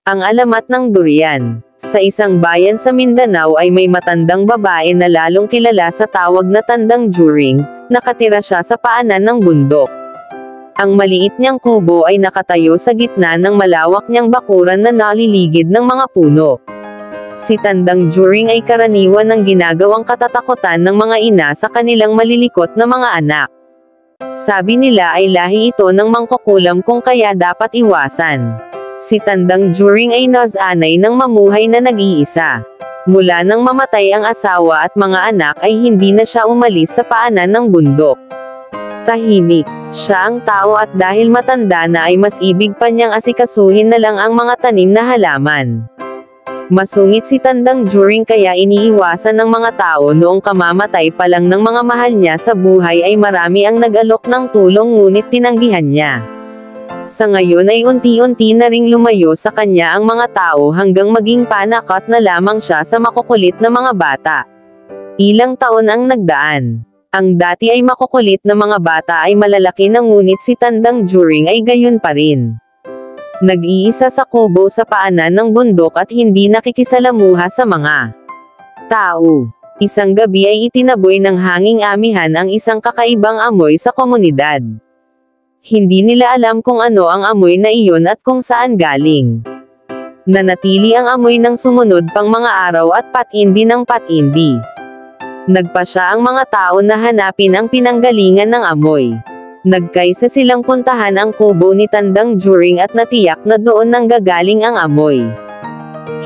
Ang alamat ng durian. Sa isang bayan sa Mindanao ay may matandang babae na lalong kilala sa tawag na Tandang Juring, nakatira siya sa paanan ng bundok. Ang maliit niyang kubo ay nakatayo sa gitna ng malawak niyang bakuran na naliligid ng mga puno. Si Tandang Juring ay karaniwan ng ginagawang katatakutan ng mga ina sa kanilang malilikot na mga anak. Sabi nila ay lahi ito ng mangkukulam kung kaya dapat iwasan. Si Tandang Juring ay nasanay ng mamuhay na nag-iisa. Mula nang mamatay ang asawa at mga anak ay hindi na siya umalis sa paanan ng bundok. Tahimik siya ang tao at dahil matanda na ay mas ibig pa niyang asikasuhin na lang ang mga tanim na halaman. Masungit si Tandang Juring kaya iniiwasan ng mga tao noong kamamatay pa lang ng mga mahal niya sa buhay ay marami ang nag-alok ng tulong ngunit tinanggihan niya. Sa ngayon ay unti-unti na ring lumayo sa kanya ang mga tao hanggang maging panakot na lamang siya sa makukulit na mga bata. Ilang taon ang nagdaan. Ang dati ay makukulit na mga bata ay malalaki na ngunit si Tandang Juring ay gayon pa rin. Nag-iisa sa kubo sa paanan ng bundok at hindi nakikisalamuha sa mga tao. Isang gabi ay itinaboy ng hanging amihan ang isang kakaibang amoy sa komunidad. Hindi nila alam kung ano ang amoy na iyon at kung saan galing. Nanatili ang amoy ng sumunod pang mga araw at patindi ng patindi. Nagpasya ang mga tao na hanapin ang pinanggalingan ng amoy. Nagkaisa silang puntahan ang kubo ni Tandang Juring at natiyak na doon nanggagaling ang amoy.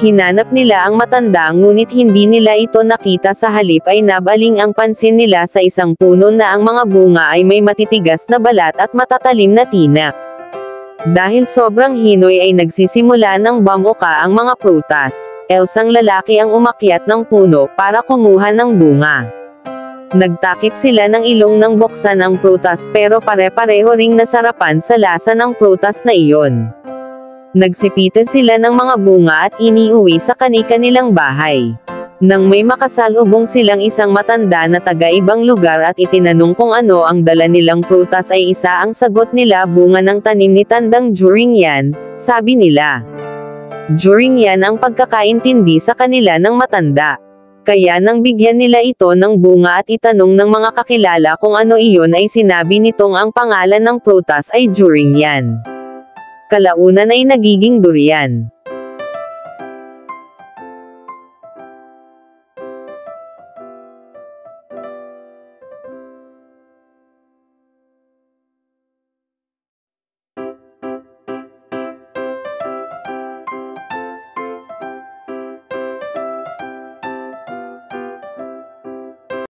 Hinanap nila ang matanda ngunit hindi nila ito nakita, sa halip ay nabaling ang pansin nila sa isang puno na ang mga bunga ay may matitigas na balat at matatalim na tinak. Dahil sobrang hinoy ay nagsisimula ng bamuka ang mga prutas. Isang lalaki ang umakyat ng puno para kumuha ng bunga. Nagtakip sila ng ilong nang buksan ang prutas pero pare-pareho ring nasarapan sa lasa ng prutas na iyon. Nagsipitan sila ng mga bunga at iniuwi sa kani-kanilang bahay. Nang may makasalubong silang isang matanda na taga-ibang lugar at itinanong kung ano ang dala nilang prutas ay isa ang sagot nila, bunga ng tanim ni Tandang Juring yan, sabi nila. Juring yan ang pagkakaintindi sa kanila ng matanda. Kaya nang bigyan nila ito ng bunga at itanong ng mga kakilala kung ano iyon ay sinabi nitong ang pangalan ng prutas ay Juring yan. Kalaunan ay nagiging durian.